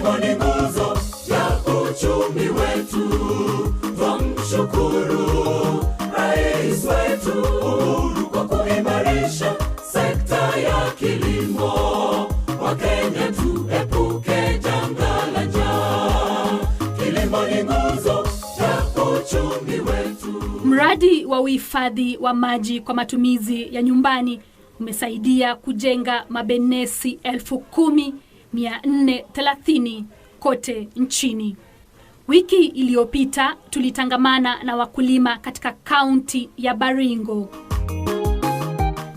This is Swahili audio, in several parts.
Kilimo ni nguzo ya uchumi wetu. Twamshukuru Rais wetu Uhuru kwa kuimarisha sekta ya kilimo. Wakenya tuepuke janga la njaa. Kilimo ni nguzo ya uchumi wetu. Mradi wa uhifadhi wa maji kwa matumizi ya nyumbani umesaidia kujenga mabenesi 10,430 kote nchini. Wiki iliyopita tulitangamana na wakulima katika kaunti ya Baringo,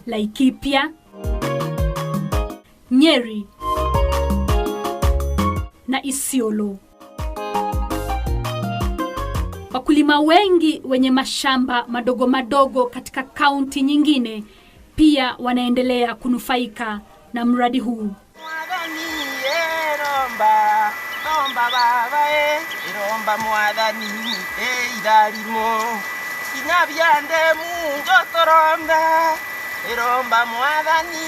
Laikipia, Nyeri na Isiolo. Wakulima wengi wenye mashamba madogo madogo katika kaunti nyingine pia wanaendelea kunufaika na mradi huu. Romba baba iromba mwadhani idalimo inabyande munjo toromba iromba mwadhani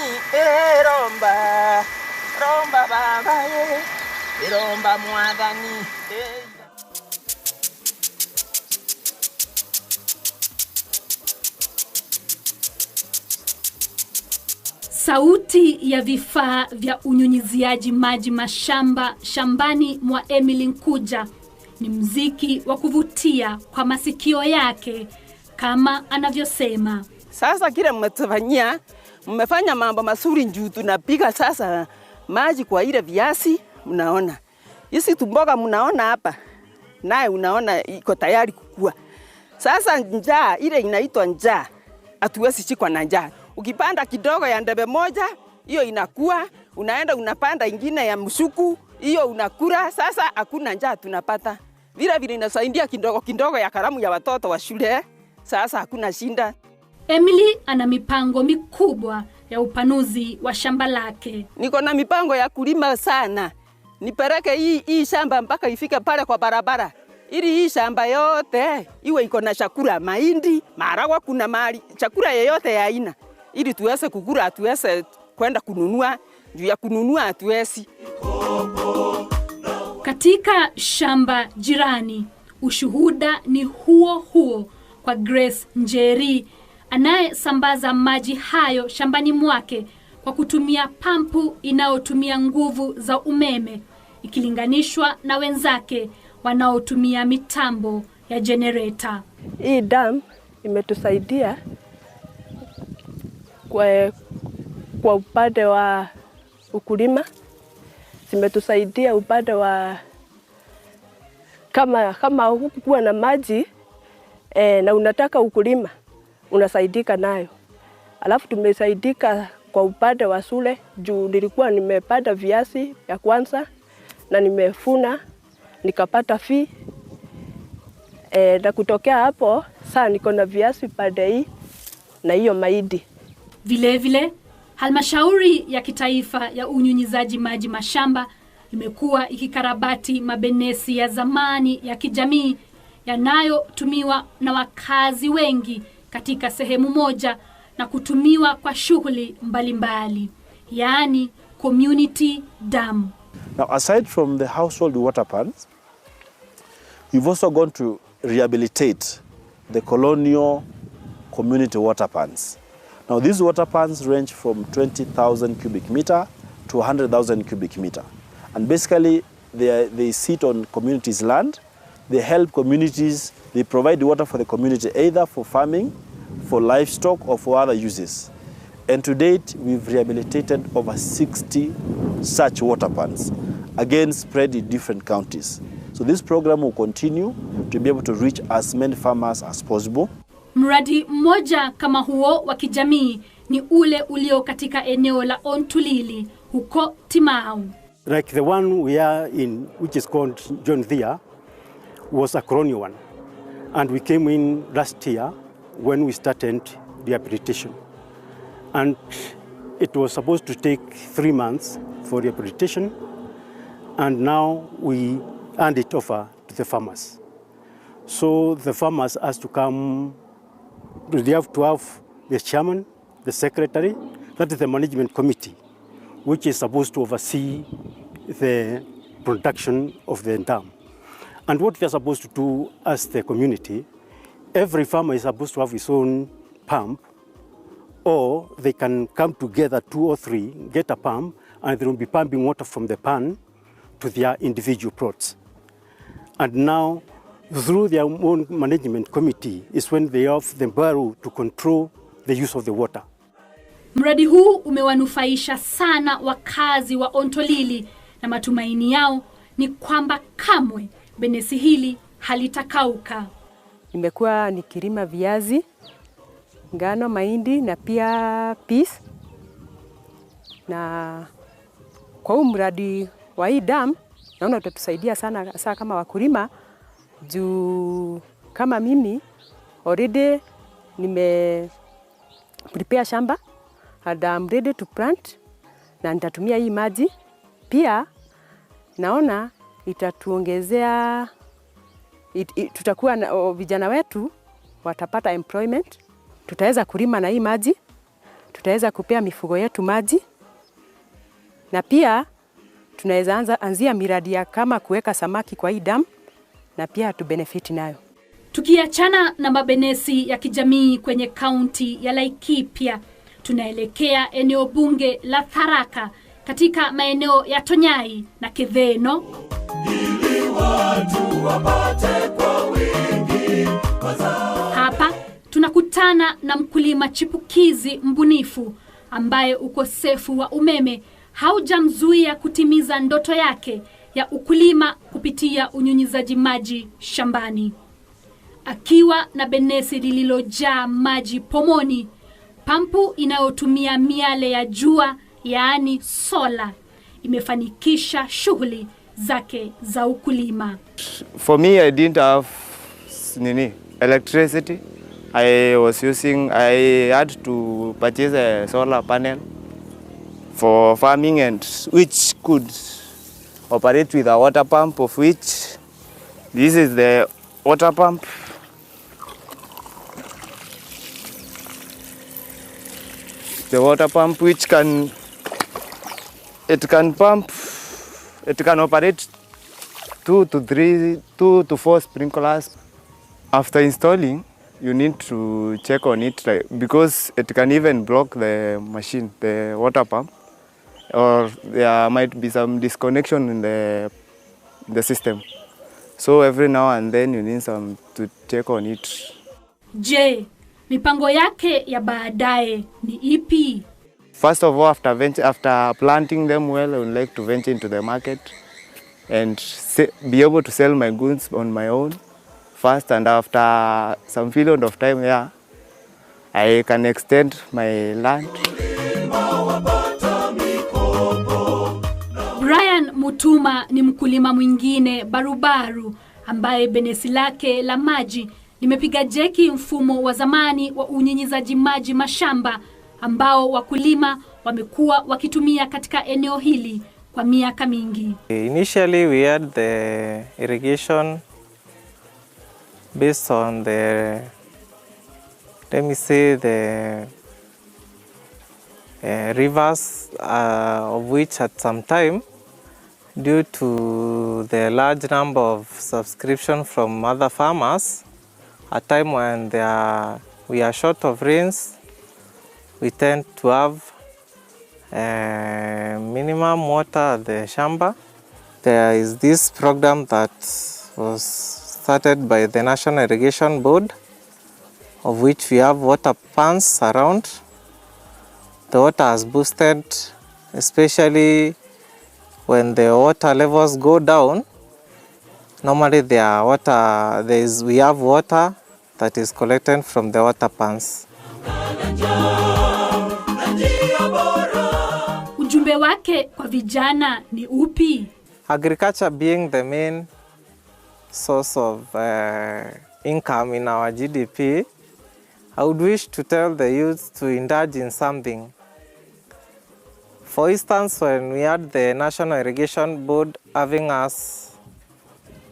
romba baba iromba mwadhani Sauti ya vifaa vya unyunyiziaji maji shambani mwa Emily Nkuja ni muziki wa kuvutia kwa masikio yake, kama anavyosema. Sasa kile mmetufanyia, mmefanya mambo mazuri juu tunapiga sasa maji kwa ile viazi, mnaona. Hizi tumboga mnaona hapa, naye unaona iko tayari kukua. Sasa njaa ile inaitwa njaa, hatuwezi shikwa na njaa. Ukipanda kidogo ya ndebe moja, hiyo inakuwa, unaenda unapanda ingine ya msuku, hiyo unakula. Sasa hakuna njaa tunapata. Vile inasaidia kidogo ya karamu ya watoto wa shule. Sasa hakuna shinda. Emily ana mipango mikubwa ya upanuzi wa shamba lake. Niko na mipango ya kulima sana. Nipeleke hii shamba mpaka ifike pale kwa barabara. Ili hii shamba yote iwe iko na chakula, mahindi, maharagwe, kuna mali, chakula yoyote ya aina. Ili tuweze kukula, tuweze kwenda kununua, juu ya kununua hatuwezi. Katika shamba jirani, ushuhuda ni huo kwa Grace Njeri, anayesambaza maji hayo shambani mwake kwa kutumia pampu inayotumia nguvu za umeme ikilinganishwa na wenzake wanaotumia mitambo ya generator. Hii dam imetusaidia kwa upande wa ukulima, zimetusaidia upande wa kama hukuwa na maji na unataka ukulima unasaidika nayo. Alafu tumesaidika kwa upande wa shule juu nilikuwa nimepanda viazi ya kwanza na nimefuna nikapata fee na kutokea hapo sasa niko na viazi pande hii na hiyo mahindi. Vile halmashauri ya kitaifa ya unyunyizaji maji mashamba imekuwa ikikarabati mabenesi ya zamani ya kijamii yanayotumiwa na wakazi wengi katika sehemu moja na kutumiwa kwa shughuli mbalimbali, yaani community dam. Now, aside from the household water pans, we've also gone to rehabilitate the colonial community water pans. Now, these water pans range from 20,000 cubic meter to 100,000 cubic meter. And basically, they sit on communities' land. They help communities, they provide water for the community, either for farming, for livestock, or for other uses. And to date, we've rehabilitated over 60 such water pans, again spread in different counties. So this program will continue to be able to reach as many farmers as possible. Mradi mmoja kama huo wa kijamii ni ule ulio katika eneo la Ontulili huko Timau. Like the one we are in, which is called John Thea, was a colonial one. And we came in last year when we started rehabilitation. And it was supposed to take 3 months for rehabilitation. And now we hand it over to the farmers. So the farmers has to come, they have to have the chairman, the secretary, that is the management committee, which is supposed to oversee the production of the dam. And what we are supposed to do as the community, every farmer is supposed to have his own pump, or they can come together, 2 or 3, get a pump, and they will be pumping water from the pan to their individual plots. And now, through their own management committee, is when they have the power to control the use of the water. Mradi huu umewanufaisha sana wakazi wa Ontolili na matumaini yao ni kwamba kamwe benesi hili halitakauka. Nimekuwa nikilima viazi, ngano, mahindi na pia peas. Na kwa huu mradi wa hii dam naona utatusaidia sana saa kama wakulima juu kama mimi already prepare shamba and I'm ready to plant na nitatumia hii maji. Pia naona itatuongezea tutakuwa na vijana wetu watapata employment, tutaweza kulima na hii maji, tutaweza kupea mifugo yetu maji, na pia tunaweza anzia miradi ya kama kuweka samaki kwa hii dam na pia tu benefit nayo. Tukiachana na mabenesi ya kijamii kwenye kaunti ya Laikipia, tunaelekea eneo bunge la Tharaka katika maeneo ya Tonyai na Kitheno. Ili watu wapate kwa wingi Hapa tunakutana na mkulima chipukizi mbunifu ambaye ukosefu wa umeme haujamzuia kutimiza ndoto yake ya ukulima kupitia unyunyizaji maji shambani. Akiwa na benesi lililojaa maji pomoni, pampu inayotumia miale ya jua yaani sola imefanikisha shughuli zake za ukulima. For me, I didn't have electricity. I had to purchase a solar panel for farming, and which could operate with a water pump, of which this is the water pump. The water pump which can operate 2 to 4 sprinklers. After installing, you need to check on it, because it can even block the machine, the water pump, or there might be some disconnection in the system. So every now and then you need to check on it. Je, mipango yake ya baadaye ni ipi? First of all, after planting them well, I would like to venture into the market and be able to sell my goods on my own first, and after some period of time, I can extend my land. Brian Mutuma ni mkulima mwingine barubaru ambaye benesi lake la maji limepiga jeki mfumo wa zamani wa unyunyizaji maji mashamba ambao wakulima wamekuwa wakitumia katika eneo hili kwa miaka mingi. Initially we had the irrigation based on the rivers, of which at some time, due to the large number of subscription from other farmers, a time when we are short of rains, we tend to have minimum water at the shamba. There is this program that was started by the National Irrigation Board, of which we have water pans around. The water has boosted, especially when the water levels go down. Normally we have water that is collected from the water pans. Ujumbe wake kwa vijana ni upi? Agriculture being the main source of income in our GDP, I would wish to tell the youth to indulge in something. For instance, when we had the National Irrigation Board having us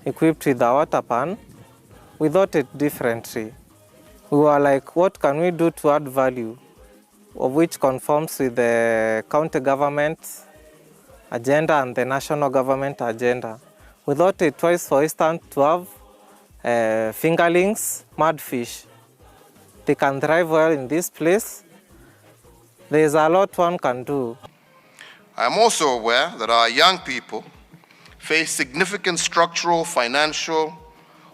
equipped with a water pan, we thought it differently. We were like, what can we do to add value, of which conforms with the county government agenda and the national government agenda. We thought it twice, for instance, to have fingerlings, mudfish. They can thrive well in this place. There is a lot one can do. I am also aware that our young people face significant structural, financial,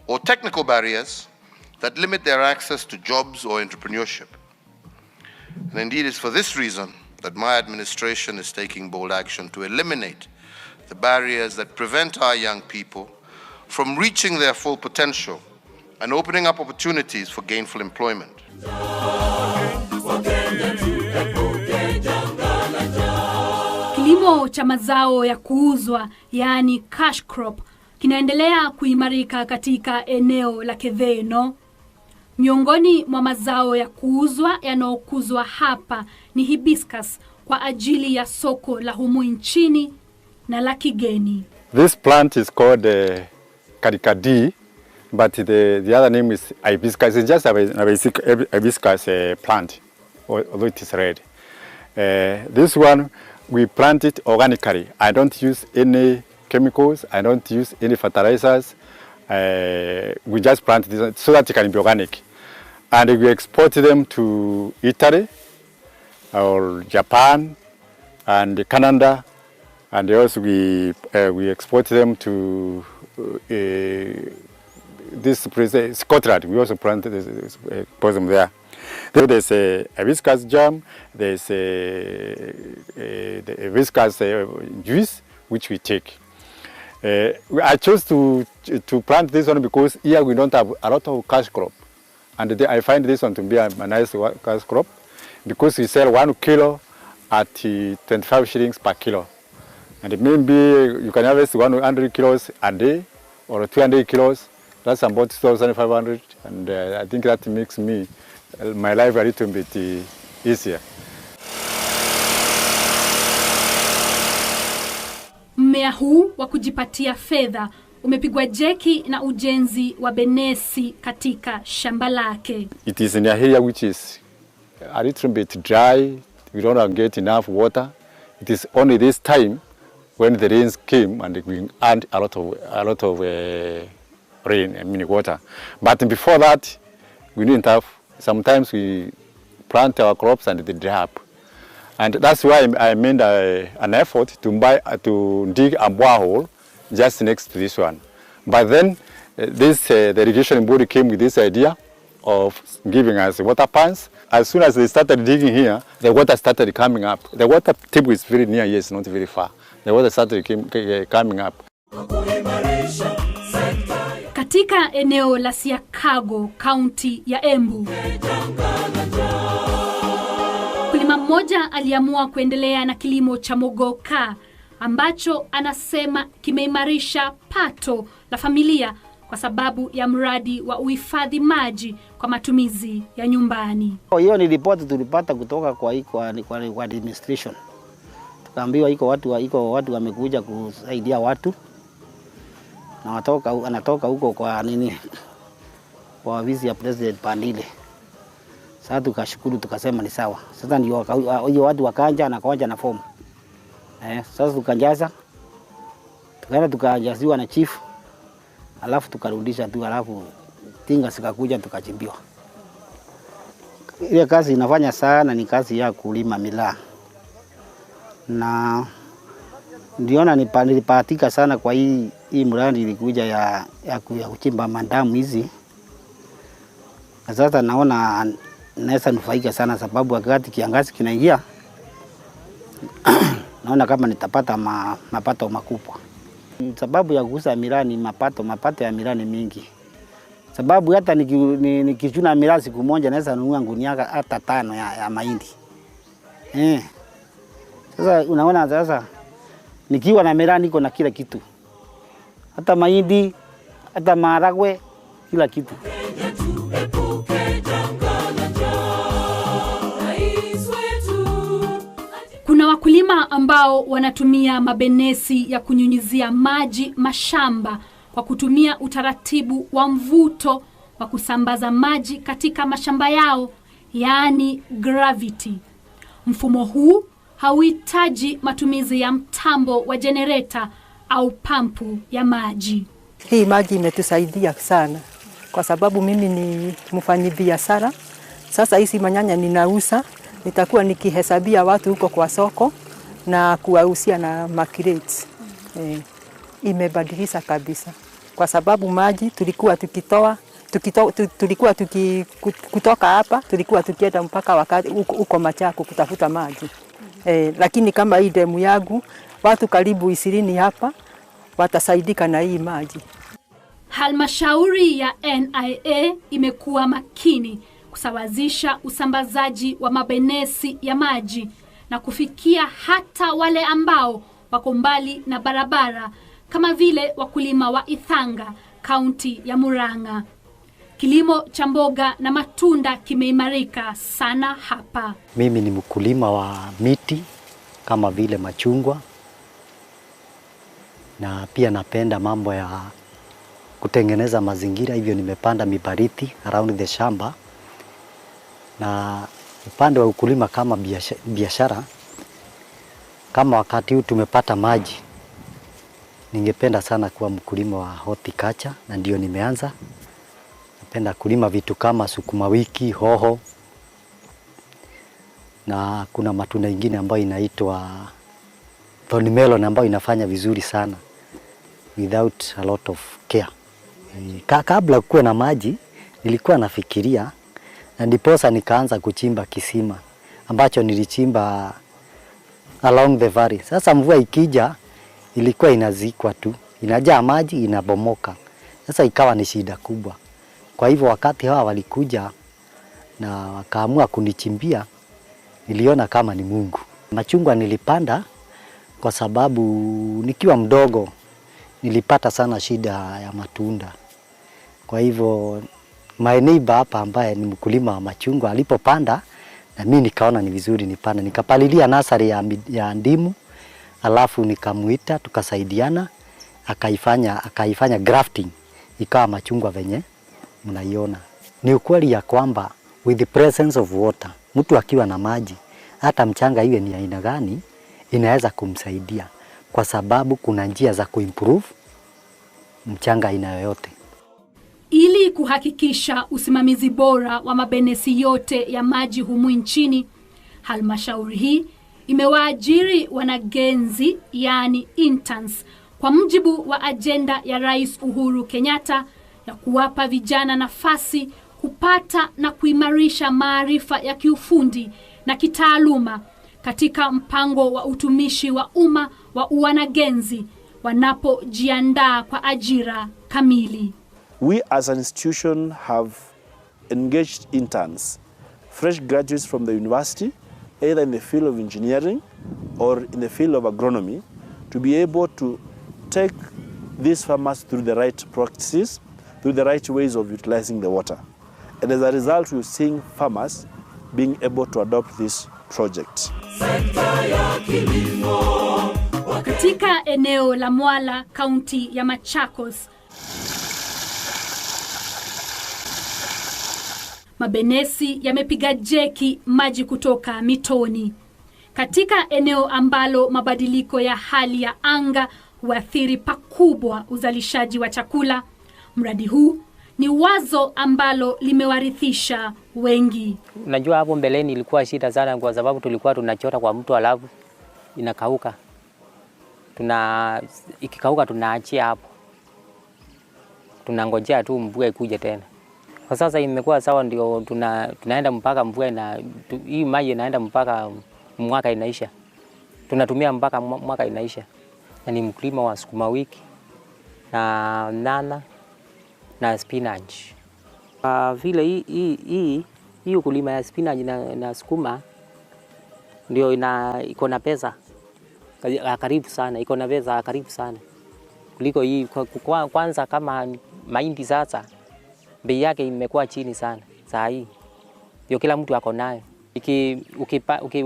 or technical barriers that limit their access to jobs or entrepreneurship. And indeed, it's for this reason that my administration is taking bold action to eliminate the barriers that prevent our young people from reaching their full potential and opening up opportunities for gainful employment. Kilimo cha mazao ya kuuzwa, yaani cash crop, kinaendelea kuimarika katika eneo la Ketheno. Miongoni mwa mazao ya kuuzwa yanayokuzwa hapa ni hibiscus kwa ajili ya soko la humu nchini na la kigeni. This plant is called Karikadi, but the other name is hibiscus. It's just a basic hibiscus plant, although it is red. This one, we plant it organically. I don't use any chemicals. I don't use any fertilizers. We just plant this so that it can be organic. And we export them to Italy or Japan and Canada. And also we export them to this place, Scotland. We also plant export them there. There's a hibiscus jam, there's a hibiscus juice, which we take. I chose to plant this one because here we don't have a lot of cash crop. And I find this one to be a nice cash crop because we sell 1 kilo at 25 shillings per kilo. And maybe you can harvest 100 kilos a day or 200 kilos. That's about 2,500. And I think that makes my life a little bit easier. Mmea huu wa kujipatia fedha umepigwa jeki na ujenzi wa benesi katika shamba lake. It is in a area which is a little bit dry. We don't get enough water. It is only this time when the rains came and we earned a lot of rain, water. But before that, we didn't have. Sometimes we plant our crops and they dry up. And that's why I made an effort to dig a borehole just next to this one. But then the irrigation board came with this idea of giving us water pans. As soon as they started digging here, the water started coming up. The water table is very near here, it's not very far. The water started coming up. Katika eneo la Siakago, kaunti ya Embu, mkulima mmoja aliamua kuendelea na kilimo cha mogoka ambacho anasema kimeimarisha pato la familia kwa sababu ya mradi wa uhifadhi maji kwa matumizi ya nyumbani. Hiyo ni ripoti tulipata kutoka kwa administration. Tukaambiwa iko watu wamekuja kusaidia watu. Na anatoka huko kwa kwa ofisi ya President Pandile. Sasa tukashukuru, tukasema ni sawa. Sasa ndio hiyo watu wakaja na form. Sasa tukajaza. Tukaenda tukajaziwa na chief. Alafu tukarudisha tu, alafu tinga sikakuja tukachimbiwa. Ile kazi inafanya sana ni kazi ya kulima miraa. Na ndiona nilipatika sana kwa hii mradi ilikuja ya kuchimba mandamu hizi. Sasa naona naweza nufaika sana sababu wakati kiangazi kinaingia naona kama nitapata mapato makubwa. Sababu ya kuuza miraa ni mapato ya miraa ni mingi. Sababu hata nikichuna miraa siku moja naweza nunua gunia hata 5 ya mahindi. Sasa unaona sasa nikiwa na miraa niko na kila kitu. Hata mahindi, hata maharagwe, kila kitu. Kuna wakulima ambao wanatumia mabenesi ya kunyunyizia maji mashamba kwa kutumia utaratibu wa mvuto wa kusambaza maji katika mashamba yao, yaani gravity. Mfumo huu hauhitaji matumizi ya mtambo wa jenereta au pampu ya maji. Hii maji imetusaidia sana kwa sababu mimi ni mfanyabiashara. Sasa hizi manyanya ninauza, nitakuwa nikihesabia watu huko kwa soko na kuwauzia na makreti. Imebadilisha kabisa kwa sababu maji tulikuwa kutoka hapa tulikuwa tukienda mpaka wakati uko Machako kutafuta maji. Lakini kama hii demu yangu watu karibu 20 hapa watasaidika na hii maji. Halmashauri ya NIA imekuwa makini kusawazisha usambazaji wa mabenesi ya maji na kufikia hata wale ambao wako mbali na barabara kama vile wakulima wa Ithanga, kaunti ya Murang'a. Kilimo cha mboga na matunda kimeimarika sana hapa. Mimi ni mkulima wa miti kama vile machungwa, na pia napenda mambo ya kutengeneza mazingira, hivyo nimepanda mibariti around the shamba. Na upande wa ukulima kama biashara, kama wakati huu tumepata maji, ningependa sana kuwa mkulima wa horticulture na ndio nimeanza. Napenda kulima vitu kama sukuma wiki, hoho, na kuna matunda ingine ambayo inaitwa thornmelon ambayo inafanya vizuri sana without a lot of care. Kabla kuwe na maji nilikuwa nafikiria, na ndiposa nikaanza kuchimba kisima ambacho nilichimba along the valley. Sasa mvua ikija ilikuwa inazikwa tu, inajaa maji inabomoka. Sasa ikawa ni shida kubwa. Kwa hivyo wakati hawa walikuja na wakaamua kunichimbia, niliona kama ni Mungu. Machungwa nilipanda kwa sababu nikiwa mdogo nilipata sana shida ya matunda. Kwa hivyo my neighbor hapa ambaye ni mkulima wa machungwa alipopanda, na mimi nikaona ni vizuri nipanda. Nikapalilia nasari ya ndimu, alafu nikamuita, tukasaidiana, akaifanya grafting, ikawa machungwa venye mnaiona. Ni ukweli ya kwamba with the presence of water, mtu akiwa na maji, hata mchanga iwe ni aina gani, inaweza kumsaidia kwa sababu kuna njia za kuimprove mchanga aina yoyote. Ili kuhakikisha usimamizi bora wa mabenesi yote ya maji humu nchini, halmashauri hii imewaajiri wanagenzi, yani interns, kwa mujibu wa ajenda ya Rais Uhuru Kenyatta ya kuwapa vijana nafasi kupata na kuimarisha maarifa ya kiufundi na kitaaluma katika mpango wa utumishi wa umma wa wanagenzi wanapojiandaa kwa ajira kamili. We as an institution have engaged interns, fresh graduates from the university, either in the field of engineering or in the field of agronomy, to be able to take these farmers through the right practices, through the right ways of utilizing the water. And as a result, we're seeing farmers being able to adopt this project. Katika eneo la Mwala, kaunti ya Machakos, mabenesi yamepiga jeki maji kutoka mitoni. Katika eneo ambalo mabadiliko ya hali ya anga huathiri pakubwa uzalishaji wa chakula, mradi huu ni wazo ambalo limewarithisha wengi. Unajua hapo mbeleni ilikuwa shida sana kwa sababu tulikuwa tunachota kwa mtu alafu inakauka. Ikikauka tunaachia hapo. Tunangojea tu mvua ikuje tena. Kwa sasa imekuwa sawa, ndio tunaenda mpaka mvua hii maji inaenda mpaka mwaka inaisha. Tunatumia mpaka mwaka inaisha. Na ni mkulima wa sukuma wiki na nana na spinach. Vile hii ukulima ya spinach na sukuma ndio iko na pesa karibu sana, iko na pesa karibu sana kuliko hii. Kwanza kama mahindi sasa bei yake imekuwa chini sana saa hii, ndio kila mtu ako nayo.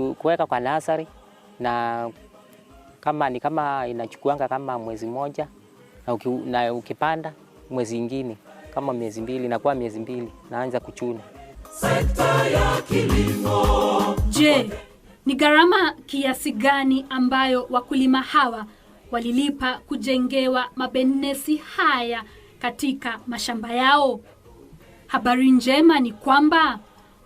Ukiweka kwa nasari na kama inachukuanga kama mwezi moja, na ukipanda mwezi ingine kama miezi 2, inakuwa miezi 2 naanza kuchuna. Je, Ni gharama kiasi gani ambayo wakulima hawa walilipa kujengewa mabenesi haya katika mashamba yao? Habari njema ni kwamba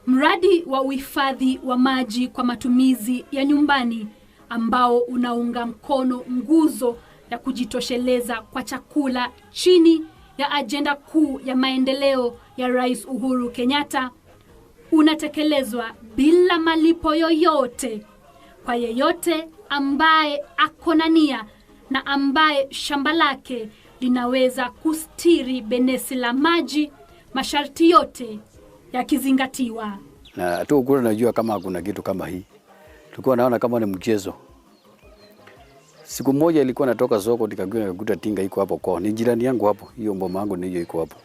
mradi wa uhifadhi wa maji kwa matumizi ya nyumbani ambao unaunga mkono nguzo ya kujitosheleza kwa chakula chini ya ajenda kuu ya maendeleo ya Rais Uhuru Kenyatta unatekelezwa bila malipo yoyote kwa yeyote ambaye akona nia na ambaye shamba lake linaweza kustiri benesi la maji, masharti yote yakizingatiwa. Na tu ukura najua kama kuna kitu kama hii. Tulikuwa naona kama ni mchezo. Siku moja ilikuwa natoka soko nikakuta tinga iko hapo kwa. Ni jirani yangu hapo. Hiyo mboma yangu ndiyo iko hapo.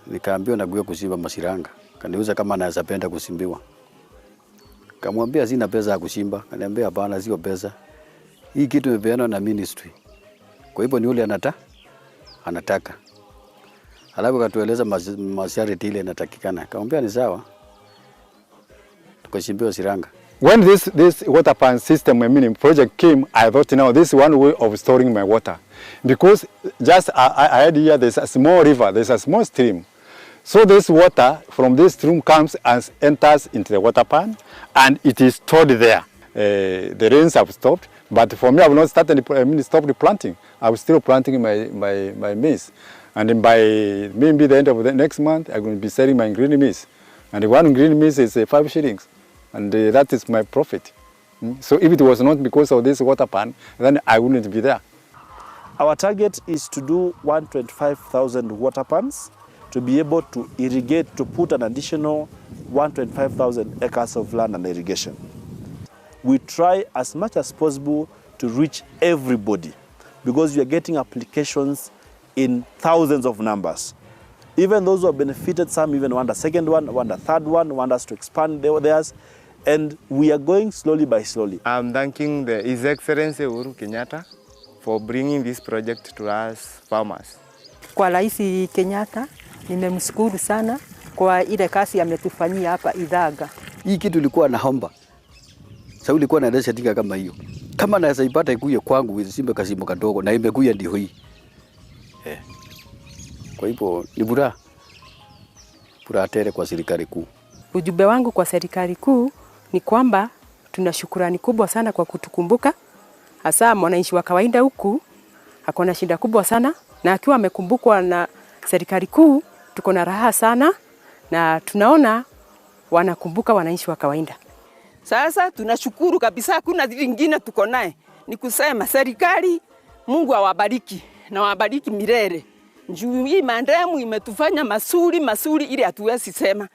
Nikaambiwa naguya kusimba masiranga. Kaniuza kama anaweza penda kusimbiwa. Kamwambia sina pesa ya kusimba. Kaniambia hapana, sio pesa. Hii kitu imepeanwa na ministry. Kwa hivyo ni yule anataka. Alafu katueleza masharti ile inatakikana. Kamwambia ni sawa. Tukashimbiwa siranga. When this water pan system project came, I thought, this is one way of storing my water. Because just I had here, there's a small river, there's a small stream. So this water from this stream comes and enters into the water pan, and it is stored there. The rains have stopped, but for me, I have not stopped planting. I was still planting my maize. And by maybe the end of the next month, I'm going to be selling my green maize. And one green maize is 5 shillings. And that is my profit. So if it was not because of this water pan, then I wouldn't be there. Our target is to do 125,000 water pans to be able to irrigate, to put an additional 125,000 acres of land under irrigation. We try as much as possible to reach everybody because we are getting applications in thousands of numbers. Even those who have benefited, some even want a second one, want a third one, want us to expand theirs. And we are going slowly by slowly. I'm thanking His Excellency Uhuru Kenyatta for bringing this project to us farmers. Kwa Rais Kenyatta, nimemshukuru sana kwa ile kazi ametufanyia hapa Idhaga. Hii kitu ilikuwa naomba. Sasa ulikuwa naendesha tinga kama hiyo. Kama naweza ipata ikuye kwangu isimbe kasimo kadogo na imekuja ndio hii. Kwa hivyo ni furaha tele kwa serikali kuu. Ujumbe wangu kwa serikali kuu ni kwamba tuna shukrani kubwa sana kwa kutukumbuka. Hasa mwananchi wa kawaida huku akona shida kubwa sana, na akiwa amekumbukwa na serikali kuu tuko na raha sana, na tunaona wanakumbuka wananchi wa kawaida. Sasa tunashukuru kabisa, hakuna lingine tuko naye. Ni kusema serikali, Mungu awabariki na wabariki milele. Juu hii mandemu imetufanya masuri ili hatuwezi sema.